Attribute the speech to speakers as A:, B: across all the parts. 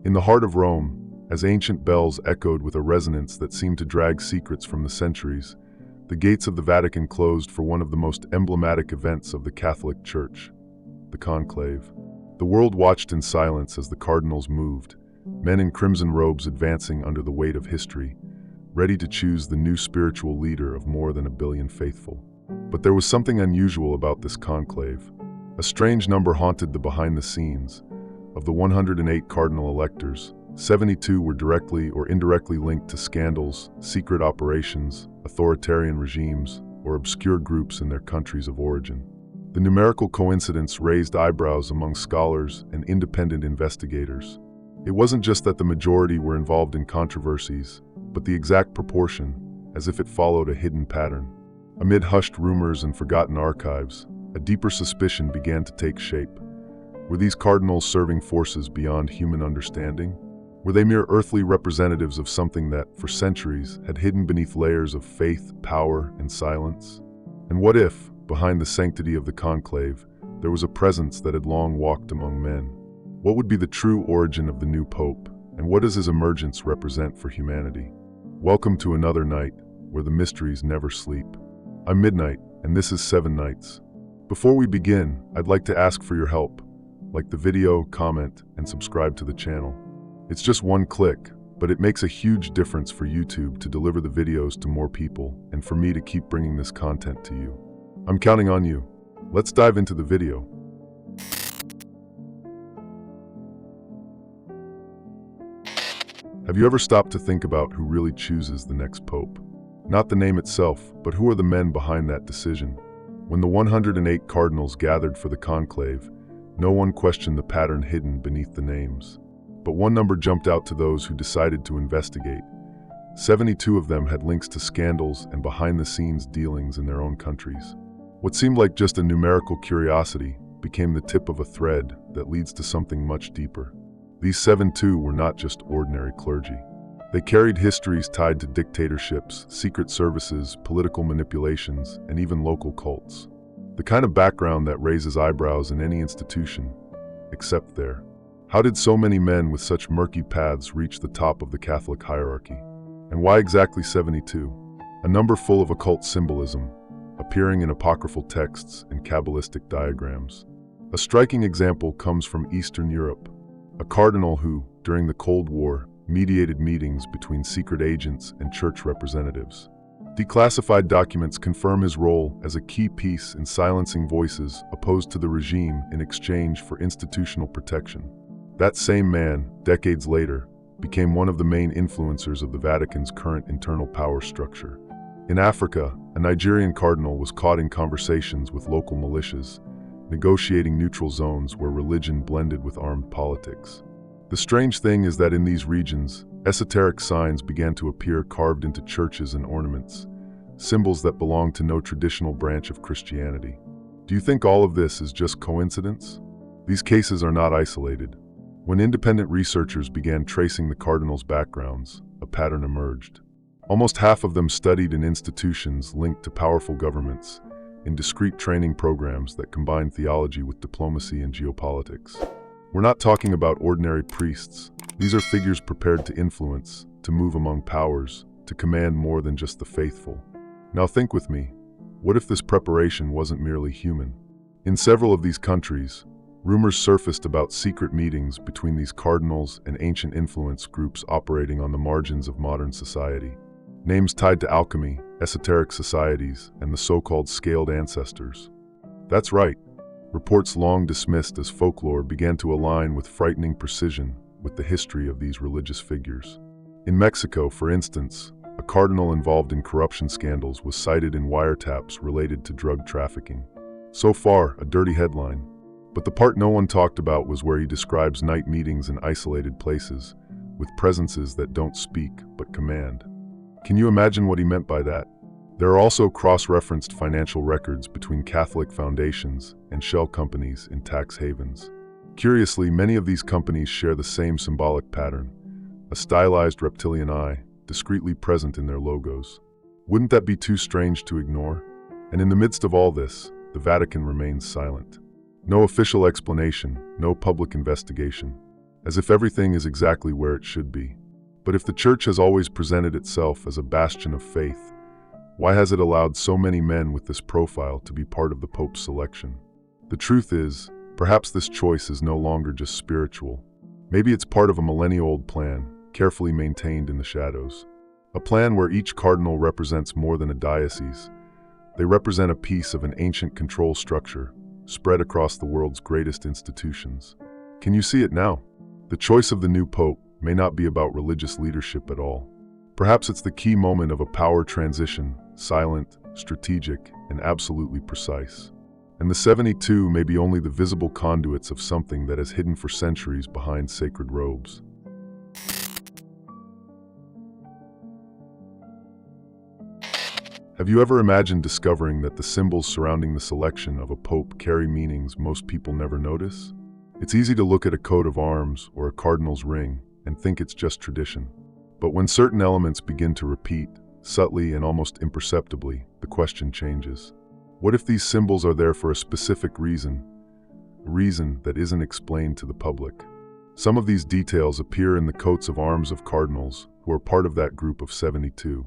A: In the heart of Rome, as ancient bells echoed with a resonance that seemed to drag secrets from the centuries, the gates of the Vatican closed for one of the most emblematic events of the Catholic Church, the conclave. The world watched in silence as the cardinals moved, men in crimson robes advancing under the weight of history, ready to choose the new spiritual leader of more than 1 billion faithful. But there was something unusual about this conclave. A strange number haunted the behind the scenes. Of the 108 cardinal electors, 72 were directly or indirectly linked to scandals, secret operations, authoritarian regimes, or obscure groups in their countries of origin. The numerical coincidence raised eyebrows among scholars and independent investigators. It wasn't just that the majority were involved in controversies, but the exact proportion, as if it followed a hidden pattern. Amid hushed rumors and forgotten archives, a deeper suspicion began to take shape. Were these cardinals serving forces beyond human understanding? Were they mere earthly representatives of something that, for centuries, had hidden beneath layers of faith, power, and silence? And what if, behind the sanctity of the conclave, there was a presence that had long walked among men? What would be the true origin of the new pope, and what does his emergence represent for humanity? Welcome to another night, where the mysteries never sleep. I'm Midnight, and this is 7 Nights. Before we begin, I'd like to ask for your help. Like the video, comment, and subscribe to the channel. It's just one click, but it makes a huge difference for YouTube to deliver the videos to more people and for me to keep bringing this content to you. I'm counting on you. Let's dive into the video. Have you ever stopped to think about who really chooses the next pope? Not the name itself, but who are the men behind that decision? When the 108 cardinals gathered for the conclave, no one questioned the pattern hidden beneath the names. But one number jumped out to those who decided to investigate. 72 of them had links to scandals and behind-the-scenes dealings in their own countries. What seemed like just a numerical curiosity became the tip of a thread that leads to something much deeper. These 72 were not just ordinary clergy. They carried histories tied to dictatorships, secret services, political manipulations, and even local cults. The kind of background that raises eyebrows in any institution, except there. How did so many men with such murky paths reach the top of the Catholic hierarchy? And why exactly 72? A number full of occult symbolism, appearing in apocryphal texts and Kabbalistic diagrams. A striking example comes from Eastern Europe. A cardinal who, during the Cold War, mediated meetings between secret agents and church representatives. Declassified documents confirm his role as a key piece in silencing voices opposed to the regime in exchange for institutional protection. That same man, decades later, became one of the main influencers of the Vatican's current internal power structure. In Africa, a Nigerian cardinal was caught in conversations with local militias, negotiating neutral zones where religion blended with armed politics. The strange thing is that in these regions, esoteric signs began to appear carved into churches and ornaments, symbols that belong to no traditional branch of Christianity. Do you think all of this is just coincidence? These cases are not isolated. When independent researchers began tracing the cardinals' backgrounds, a pattern emerged. Almost half of them studied in institutions linked to powerful governments, in discrete training programs that combine theology with diplomacy and geopolitics. We're not talking about ordinary priests. These are figures prepared to influence, to move among powers, to command more than just the faithful. Now think with me, what if this preparation wasn't merely human? In several of these countries, rumors surfaced about secret meetings between these cardinals and ancient influence groups operating on the margins of modern society. Names tied to alchemy, esoteric societies, and the so-called scaled ancestors. That's right. Reports long dismissed as folklore began to align with frightening precision with the history of these religious figures. In Mexico, for instance, a cardinal involved in corruption scandals was cited in wiretaps related to drug trafficking. So far, a dirty headline. But the part no one talked about was where he describes night meetings in isolated places, with presences that don't speak but command. Can you imagine what he meant by that? There are also cross-referenced financial records between Catholic foundations and shell companies in tax havens. Curiously, many of these companies share the same symbolic pattern, a stylized reptilian eye, discreetly present in their logos. Wouldn't that be too strange to ignore? And in the midst of all this, the Vatican remains silent. No official explanation, no public investigation. as if everything is exactly where it should be. But if the Church has always presented itself as a bastion of faith, why has it allowed so many men with this profile to be part of the Pope's selection? The truth is, perhaps this choice is no longer just spiritual. Maybe it's part of a millennia-old plan, carefully maintained in the shadows. A plan where each cardinal represents more than a diocese. They represent a piece of an ancient control structure, spread across the world's greatest institutions. Can you see it now? The choice of the new Pope may not be about religious leadership at all. Perhaps it's the key moment of a power transition, silent, strategic, and absolutely precise. And the 72 may be only the visible conduits of something that has hidden for centuries behind sacred robes. Have you ever imagined discovering that the symbols surrounding the selection of a pope carry meanings most people never notice? It's easy to look at a coat of arms or a cardinal's ring and think it's just tradition. But when certain elements begin to repeat, subtly and almost imperceptibly, the question changes. What if these symbols are there for a specific reason, a reason that isn't explained to the public? Some of these details appear in the coats of arms of cardinals who are part of that group of 72.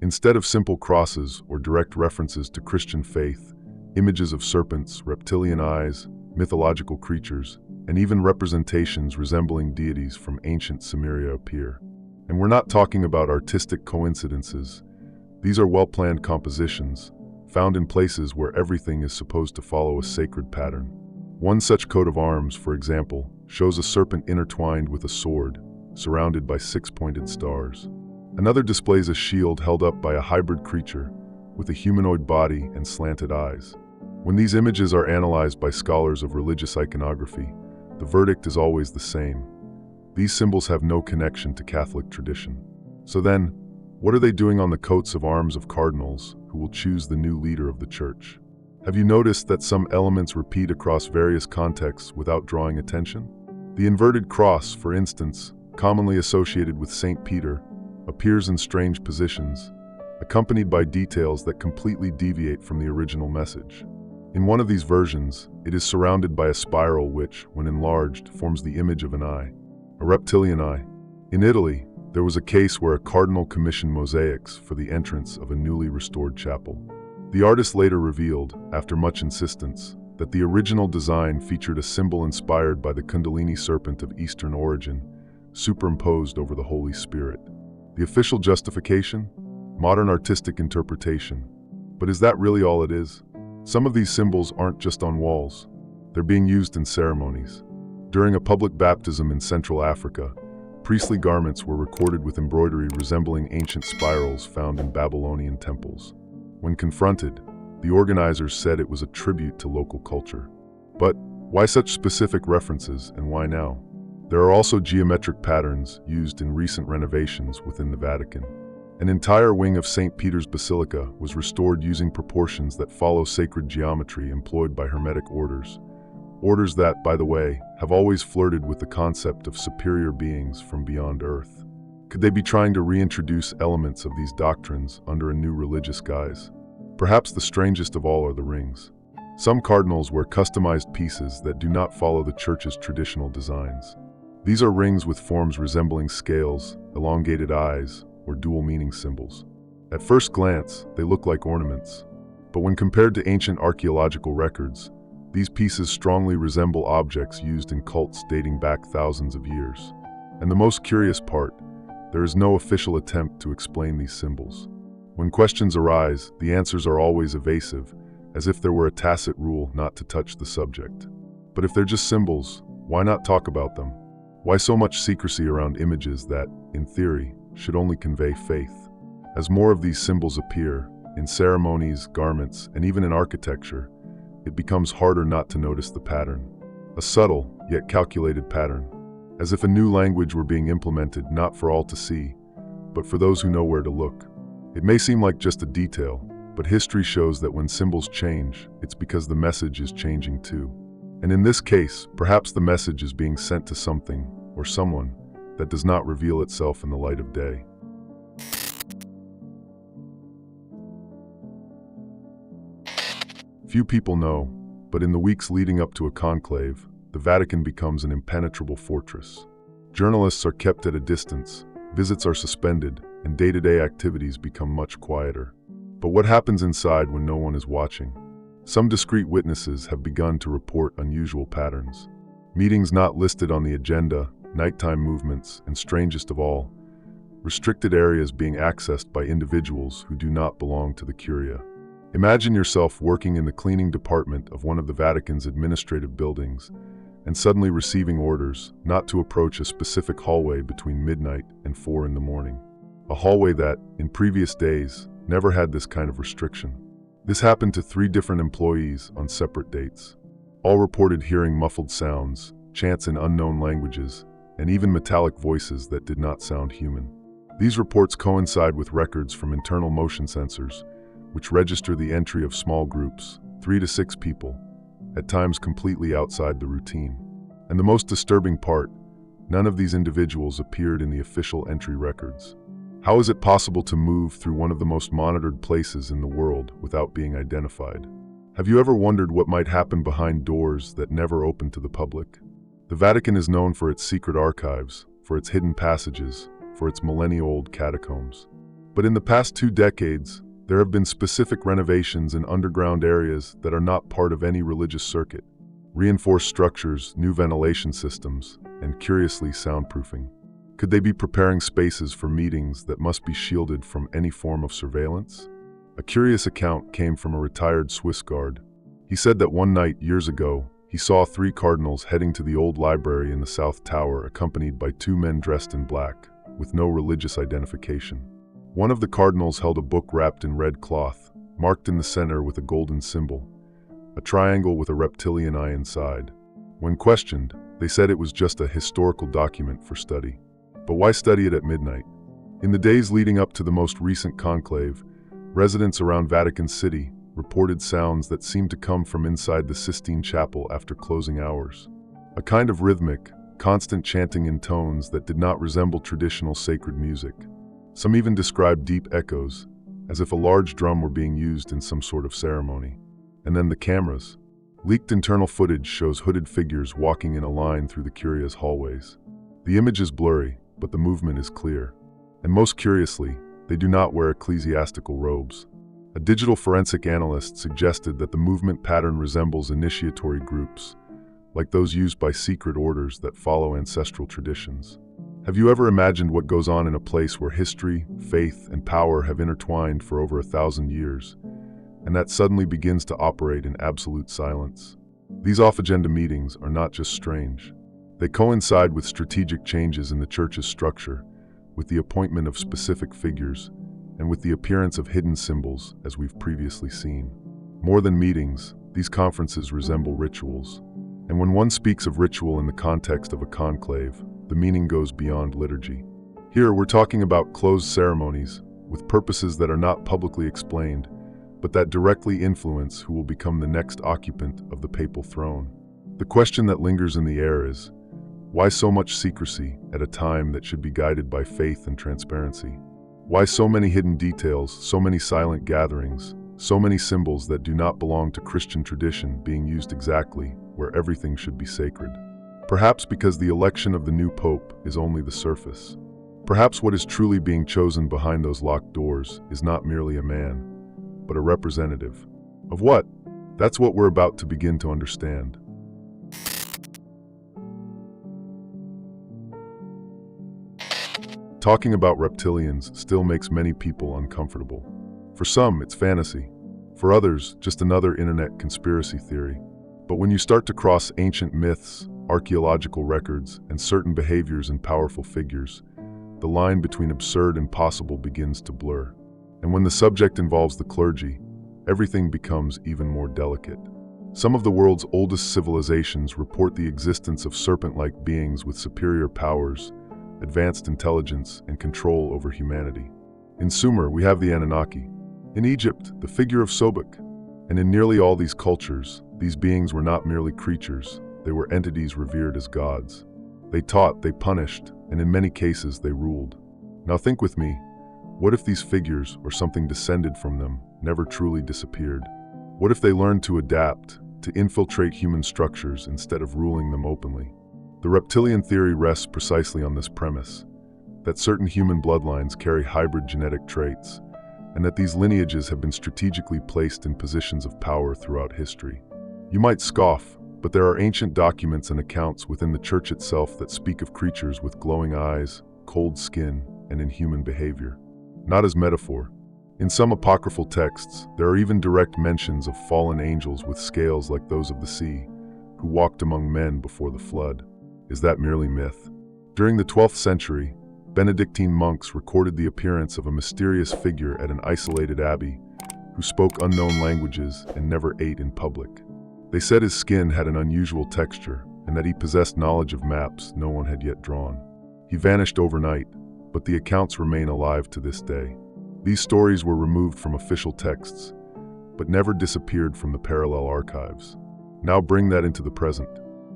A: Instead of simple crosses or direct references to Christian faith, images of serpents, reptilian eyes, mythological creatures, and even representations resembling deities from ancient Sumeria appear. And we're not talking about artistic coincidences. These are well-planned compositions, found in places where everything is supposed to follow a sacred pattern. One such coat of arms, for example, shows a serpent intertwined with a sword, surrounded by 6-pointed stars. Another displays a shield held up by a hybrid creature with a humanoid body and slanted eyes. When these images are analyzed by scholars of religious iconography, the verdict is always the same. These symbols have no connection to Catholic tradition. So then, what are they doing on the coats of arms of cardinals who will choose the new leader of the Church? Have you noticed that some elements repeat across various contexts without drawing attention? The inverted cross, for instance, commonly associated with St. Peter, appears in strange positions, accompanied by details that completely deviate from the original message. In one of these versions, it is surrounded by a spiral which, when enlarged, forms the image of an eye, a reptilian eye. In Italy, there was a case where a cardinal commissioned mosaics for the entrance of a newly restored chapel. The artist later revealed, after much insistence, that the original design featured a symbol inspired by the Kundalini serpent of Eastern origin, superimposed over the Holy Spirit. The official justification? Modern artistic interpretation. But is that really all it is? Some of these symbols aren't just on walls. They're being used in ceremonies. During a public baptism in Central Africa, priestly garments were recorded with embroidery resembling ancient spirals found in Babylonian temples. When confronted, the organizers said it was a tribute to local culture. But why such specific references, and why now? There are also geometric patterns used in recent renovations within the Vatican. An entire wing of St. Peter's Basilica was restored using proportions that follow sacred geometry employed by Hermetic orders. Orders that, by the way, have always flirted with the concept of superior beings from beyond Earth. Could they be trying to reintroduce elements of these doctrines under a new religious guise? Perhaps the strangest of all are the rings. Some cardinals wear customized pieces that do not follow the Church's traditional designs. These are rings with forms resembling scales, elongated eyes, or dual-meaning symbols. At first glance, they look like ornaments. But when compared to ancient archaeological records, these pieces strongly resemble objects used in cults dating back thousands of years. And the most curious part, there is no official attempt to explain these symbols. When questions arise, the answers are always evasive, as if there were a tacit rule not to touch the subject. But if they're just symbols, why not talk about them? Why so much secrecy around images that, in theory, should only convey faith? As more of these symbols appear, in ceremonies, garments, and even in architecture, it becomes harder not to notice the pattern. A subtle, yet calculated pattern. As if a new language were being implemented not for all to see, but for those who know where to look. It may seem like just a detail, but history shows that when symbols change, it's because the message is changing too. And in this case, perhaps the message is being sent to something, or someone, that does not reveal itself in the light of day. Few people know, but in the weeks leading up to a conclave, the Vatican becomes an impenetrable fortress. Journalists are kept at a distance, visits are suspended, and day-to-day activities become much quieter. But what happens inside when no one is watching? Some discreet witnesses have begun to report unusual patterns. Meetings not listed on the agenda, nighttime movements, and strangest of all, restricted areas being accessed by individuals who do not belong to the Curia. Imagine yourself working in the cleaning department of one of the Vatican's administrative buildings and suddenly receiving orders not to approach a specific hallway between midnight and 4 in the morning. A hallway that, in previous days, never had this kind of restriction. This happened to 3 different employees on separate dates. All reported hearing muffled sounds, chants in unknown languages, and even metallic voices that did not sound human. These reports coincide with records from internal motion sensors, which register the entry of small groups, 3 to 6 people, at times completely outside the routine. And the most disturbing part, none of these individuals appeared in the official entry records. How is it possible to move through one of the most monitored places in the world without being identified? Have you ever wondered what might happen behind doors that never open to the public? The Vatican is known for its secret archives, for its hidden passages, for its millennia-old catacombs. But in the past 2 decades, there have been specific renovations in underground areas that are not part of any religious circuit. Reinforced structures, new ventilation systems, and curiously soundproofing. Could they be preparing spaces for meetings that must be shielded from any form of surveillance? A curious account came from a retired Swiss guard. He said that one night, years ago, he saw 3 cardinals heading to the old library in the South Tower accompanied by 2 men dressed in black, with no religious identification. One of the cardinals held a book wrapped in red cloth, marked in the center with a golden symbol, a triangle with a reptilian eye inside. When questioned, they said it was just a historical document for study. But why study it at midnight? In the days leading up to the most recent conclave, residents around Vatican City reported sounds that seemed to come from inside the Sistine Chapel after closing hours. A kind of rhythmic, constant chanting in tones that did not resemble traditional sacred music. Some even described deep echoes, as if a large drum were being used in some sort of ceremony. And then the cameras. Leaked internal footage shows hooded figures walking in a line through the Curia's hallways. The image is blurry, but the movement is clear. And most curiously, they do not wear ecclesiastical robes. A digital forensic analyst suggested that the movement pattern resembles initiatory groups, like those used by secret orders that follow ancestral traditions. Have you ever imagined what goes on in a place where history, faith, and power have intertwined for over 1,000 years, and that suddenly begins to operate in absolute silence? These off-agenda meetings are not just strange. They coincide with strategic changes in the Church's structure, with the appointment of specific figures, and with the appearance of hidden symbols, as we've previously seen. More than meetings, these conferences resemble rituals. And when one speaks of ritual in the context of a conclave, the meaning goes beyond liturgy. Here, we're talking about closed ceremonies, with purposes that are not publicly explained, but that directly influence who will become the next occupant of the papal throne. The question that lingers in the air is, why so much secrecy at a time that should be guided by faith and transparency? Why so many hidden details, so many silent gatherings, so many symbols that do not belong to Christian tradition being used exactly where everything should be sacred? Perhaps because the election of the new pope is only the surface. Perhaps what is truly being chosen behind those locked doors is not merely a man, but a representative. Of what? That's what we're about to begin to understand. Talking about reptilians still makes many people uncomfortable. For some, it's fantasy. For others, just another internet conspiracy theory. But when you start to cross ancient myths, archaeological records, and certain behaviors in powerful figures, the line between absurd and possible begins to blur. And when the subject involves the clergy, everything becomes even more delicate. Some of the world's oldest civilizations report the existence of serpent-like beings with superior powers, advanced intelligence, and control over humanity. In Sumer, we have the Anunnaki. In Egypt, the figure of Sobek. And in nearly all these cultures, these beings were not merely creatures, they were entities revered as gods. They taught, they punished, and in many cases they ruled. Now think with me, what if these figures, or something descended from them, never truly disappeared? What if they learned to adapt, to infiltrate human structures instead of ruling them openly? The reptilian theory rests precisely on this premise, that certain human bloodlines carry hybrid genetic traits, and that these lineages have been strategically placed in positions of power throughout history. You might scoff, but there are ancient documents and accounts within the church itself that speak of creatures with glowing eyes, cold skin, and inhuman behavior. Not as metaphor. In some apocryphal texts, there are even direct mentions of fallen angels with scales like those of the sea, who walked among men before the flood. Is that merely myth? During the 12th century, Benedictine monks recorded the appearance of a mysterious figure at an isolated abbey who spoke unknown languages and never ate in public. They said his skin had an unusual texture and that he possessed knowledge of maps no one had yet drawn. He vanished overnight, but the accounts remain alive to this day. These stories were removed from official texts, but never disappeared from the parallel archives. Now bring that into the present.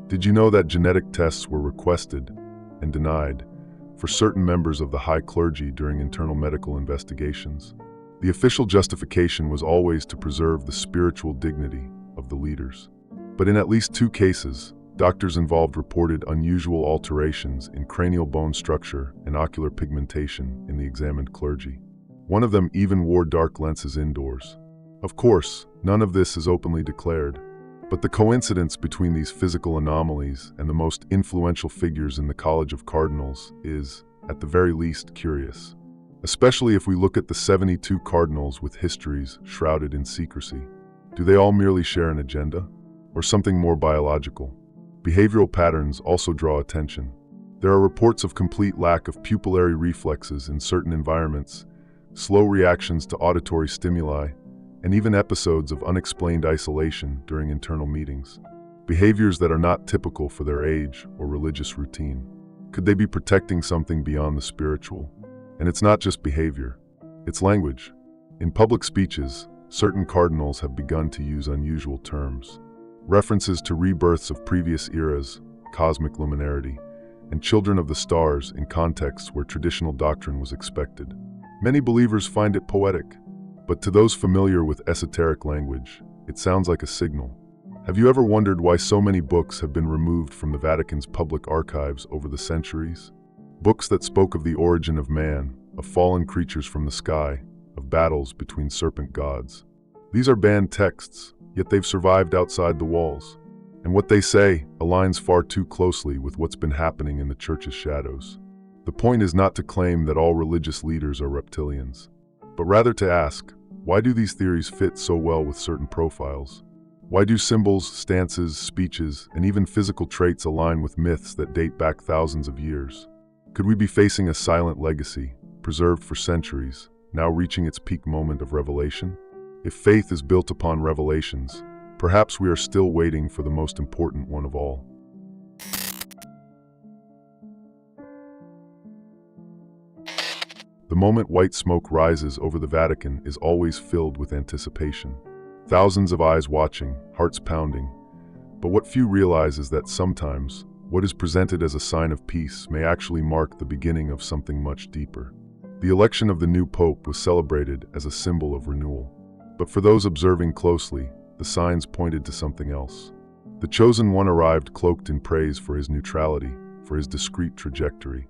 A: Did you know that genetic tests were requested and denied for certain members of the high clergy during internal medical investigations? The official justification was always to preserve the spiritual dignity of the leaders. But in at least 2 cases, doctors involved reported unusual alterations in cranial bone structure and ocular pigmentation in the examined clergy. One of them even wore dark lenses indoors. Of course, none of this is openly declared, but the coincidence between these physical anomalies and the most influential figures in the College of Cardinals is, at the very least, curious. Especially if we look at the 72 cardinals with histories shrouded in secrecy. Do they all merely share an agenda? Or something more biological? Behavioral patterns also draw attention. There are reports of complete lack of pupillary reflexes in certain environments, slow reactions to auditory stimuli, and even episodes of unexplained isolation during internal meetings. Behaviors that are not typical for their age or religious routine. Could they be protecting something beyond the spiritual? And it's not just behavior, it's language. In public speeches, certain cardinals have begun to use unusual terms. References to rebirths of previous eras, cosmic luminarity, and children of the stars in contexts where traditional doctrine was expected. Many believers find it poetic, but to those familiar with esoteric language, it sounds like a signal. Have you ever wondered why so many books have been removed from the Vatican's public archives over the centuries? Books that spoke of the origin of man, of fallen creatures from the sky, of battles between serpent gods. These are banned texts, yet they've survived outside the walls. And what they say aligns far too closely with what's been happening in the Church's shadows. The point is not to claim that all religious leaders are reptilians, but rather to ask, why do these theories fit so well with certain profiles? Why do symbols, stances, speeches, and even physical traits align with myths that date back thousands of years? Could we be facing a silent legacy, preserved for centuries, now reaching its peak moment of revelation? If faith is built upon revelations, perhaps we are still waiting for the most important one of all. The moment white smoke rises over the Vatican is always filled with anticipation. Thousands of eyes watching, hearts pounding. But what few realize is that sometimes, what is presented as a sign of peace may actually mark the beginning of something much deeper. The election of the new pope was celebrated as a symbol of renewal. But for those observing closely, the signs pointed to something else. The chosen one arrived cloaked in praise for his neutrality, for his discreet trajectory.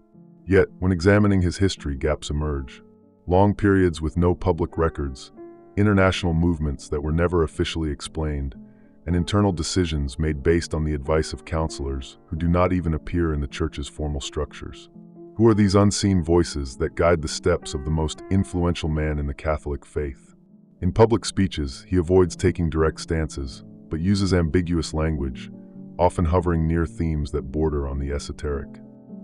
A: Yet, when examining his history, gaps emerge. Long periods with no public records, international movements that were never officially explained, and internal decisions made based on the advice of counselors who do not even appear in the Church's formal structures. Who are these unseen voices that guide the steps of the most influential man in the Catholic faith? In public speeches, he avoids taking direct stances, but uses ambiguous language, often hovering near themes that border on the esoteric.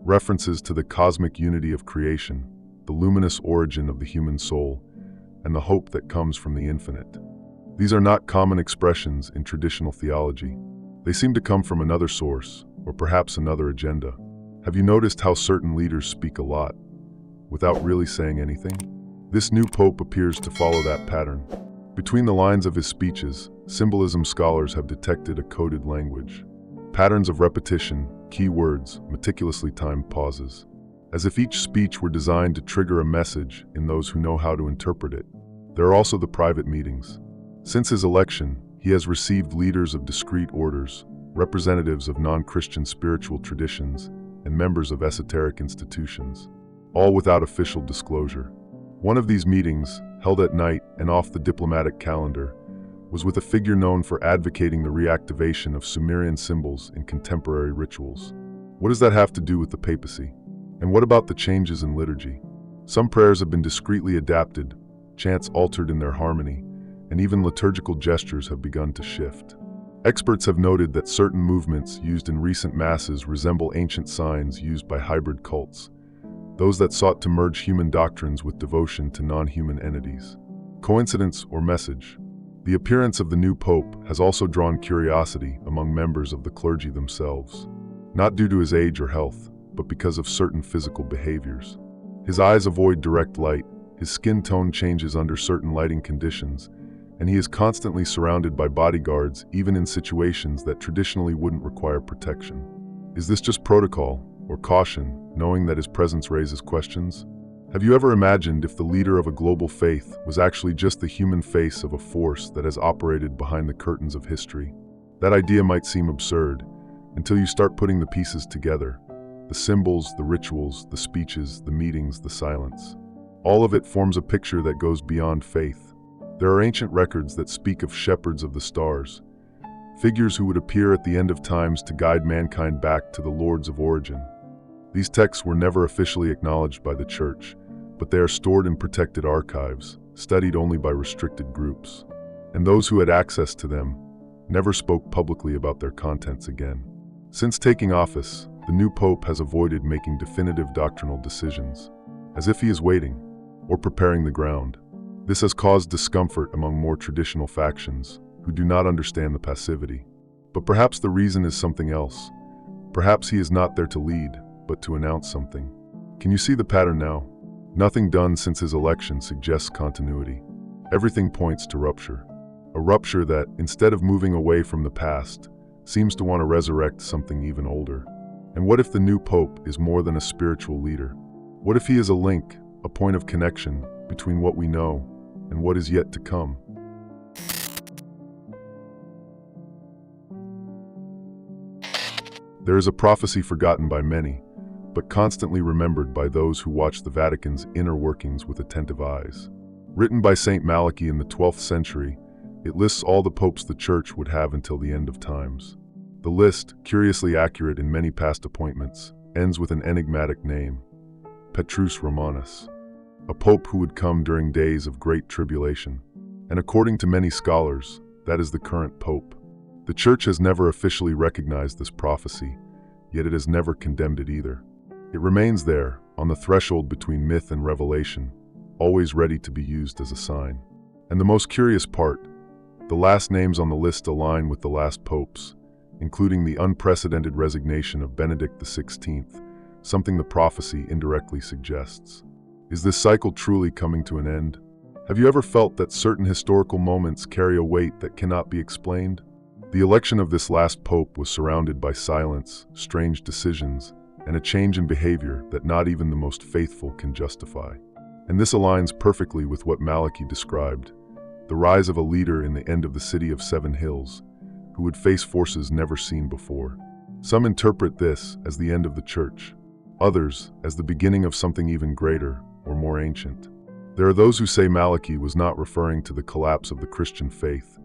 A: References to the cosmic unity of creation, the luminous origin of the human soul, and the hope that comes from the infinite. These are not common expressions in traditional theology. They seem to come from another source, or perhaps another agenda. Have you noticed how certain leaders speak a lot, without really saying anything? This new pope appears to follow that pattern. Between the lines of his speeches, symbolism scholars have detected a coded language. Patterns of repetition, key words, meticulously timed pauses. As if each speech were designed to trigger a message in those who know how to interpret it. There are also the private meetings. Since his election, he has received leaders of discrete orders, representatives of non-Christian spiritual traditions, and members of esoteric institutions, all without official disclosure. One of these meetings, held at night and off the diplomatic calendar, was with a figure known for advocating the reactivation of Sumerian symbols in contemporary rituals. What does that have to do with the papacy? And what about the changes in liturgy? Some prayers have been discreetly adapted, chants altered in their harmony, and even liturgical gestures have begun to shift. Experts have noted that certain movements used in recent masses resemble ancient signs used by hybrid cults, those that sought to merge human doctrines with devotion to non-human entities. Coincidence or message? The appearance of the new pope has also drawn curiosity among members of the clergy themselves, not due to his age or health, but because of certain physical behaviors. His eyes avoid direct light, his skin tone changes under certain lighting conditions, and he is constantly surrounded by bodyguards even in situations that traditionally wouldn't require protection. Is this just protocol or caution, knowing that his presence raises questions? Have you ever imagined if the leader of a global faith was actually just the human face of a force that has operated behind the curtains of history? That idea might seem absurd until you start putting the pieces together. The symbols, the rituals, the speeches, the meetings, the silence. All of it forms a picture that goes beyond faith. There are ancient records that speak of shepherds of the stars, figures who would appear at the end of times to guide mankind back to the lords of origin. These texts were never officially acknowledged by the church, but they are stored in protected archives, studied only by restricted groups. And those who had access to them never spoke publicly about their contents again. Since taking office, the new pope has avoided making definitive doctrinal decisions, as if he is waiting or preparing the ground. This has caused discomfort among more traditional factions who do not understand the passivity. But perhaps the reason is something else. Perhaps he is not there to lead, but to announce something. Can you see the pattern now? Nothing done since his election suggests continuity. Everything points to rupture. A rupture that, instead of moving away from the past, seems to want to resurrect something even older. And what if the new pope is more than a spiritual leader? What if he is a link, a point of connection between what we know and what is yet to come? There is a prophecy forgotten by many, but constantly remembered by those who watch the Vatican's inner workings with attentive eyes. Written by Saint Malachy in the 12th century, it lists all the popes the Church would have until the end of times. The list, curiously accurate in many past appointments, ends with an enigmatic name, Petrus Romanus, a pope who would come during days of great tribulation. And according to many scholars, that is the current pope. The Church has never officially recognized this prophecy, yet it has never condemned it either. It remains there, on the threshold between myth and revelation, always ready to be used as a sign. And the most curious part, the last names on the list align with the last popes, including the unprecedented resignation of Benedict XVI, something the prophecy indirectly suggests. Is this cycle truly coming to an end? Have you ever felt that certain historical moments carry a weight that cannot be explained? The election of this last pope was surrounded by silence, strange decisions, and a change in behavior that not even the most faithful can justify. And this aligns perfectly with what Malachy described, the rise of a leader in the end of the city of Seven Hills, who would face forces never seen before. Some interpret this as the end of the Church, others as the beginning of something even greater or more ancient. There are those who say Malachy was not referring to the collapse of the Christian faith,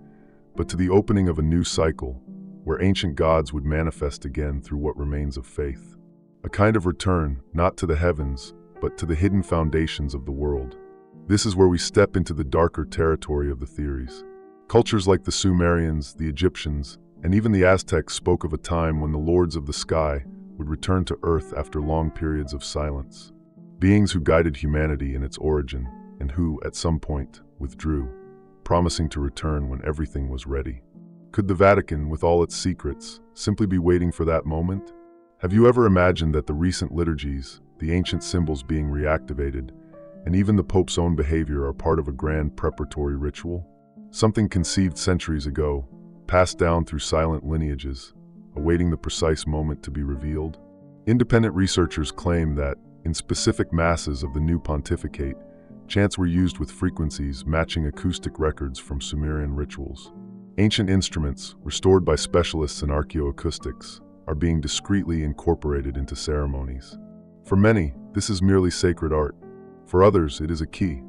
A: but to the opening of a new cycle, where ancient gods would manifest again through what remains of faith. A kind of return, not to the heavens, but to the hidden foundations of the world. This is where we step into the darker territory of the theories. Cultures like the Sumerians, the Egyptians, and even the Aztecs spoke of a time when the lords of the sky would return to Earth after long periods of silence. Beings who guided humanity in its origin, and who, at some point, withdrew, promising to return when everything was ready. Could the Vatican, with all its secrets, simply be waiting for that moment? Have you ever imagined that the recent liturgies, the ancient symbols being reactivated, and even the Pope's own behavior are part of a grand preparatory ritual? Something conceived centuries ago, passed down through silent lineages, awaiting the precise moment to be revealed? Independent researchers claim that, in specific masses of the new pontificate, chants were used with frequencies matching acoustic records from Sumerian rituals. Ancient instruments, restored by specialists in archaeoacoustics, are being discreetly incorporated into ceremonies. For many, this is merely sacred art. For others, it is a key,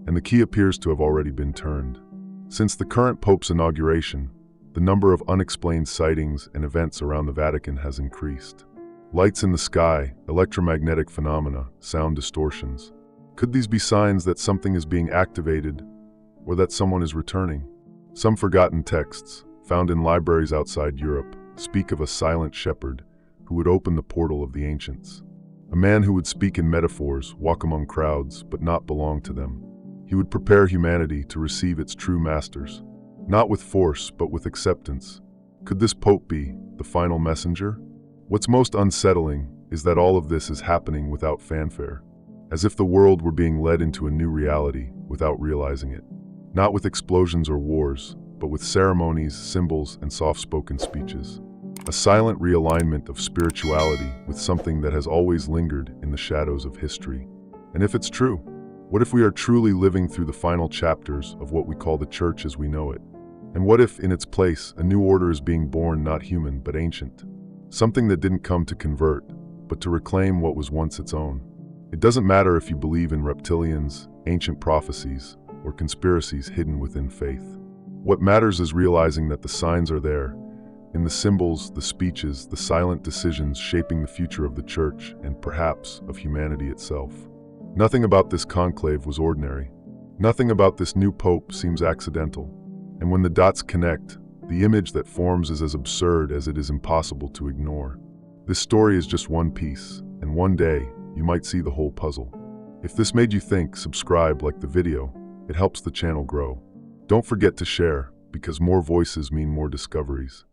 A: and the key appears to have already been turned. Since the current Pope's inauguration, the number of unexplained sightings and events around the Vatican has increased. Lights in the sky, electromagnetic phenomena, sound distortions. Could these be signs that something is being activated or that someone is returning? Some forgotten texts, found in libraries outside Europe, speak of a silent shepherd who would open the portal of the ancients. A man who would speak in metaphors, walk among crowds, but not belong to them. He would prepare humanity to receive its true masters, not with force, but with acceptance. Could this Pope be the final messenger? What's most unsettling is that all of this is happening without fanfare, as if the world were being led into a new reality without realizing it. Not with explosions or wars, but with ceremonies, symbols, and soft-spoken speeches. A silent realignment of spirituality with something that has always lingered in the shadows of history. And if it's true, what if we are truly living through the final chapters of what we call the Church as we know it? And what if, in its place, a new order is being born, not human, but ancient? Something that didn't come to convert, but to reclaim what was once its own. It doesn't matter if you believe in reptilians, ancient prophecies, or conspiracies hidden within faith. What matters is realizing that the signs are there, in the symbols, the speeches, the silent decisions shaping the future of the Church and perhaps of humanity itself. Nothing about this conclave was ordinary. Nothing about this new Pope seems accidental. And when the dots connect, the image that forms is as absurd as it is impossible to ignore. This story is just one piece, and one day, you might see the whole puzzle. If this made you think, subscribe, like the video. It helps the channel grow. Don't forget to share, because more voices mean more discoveries.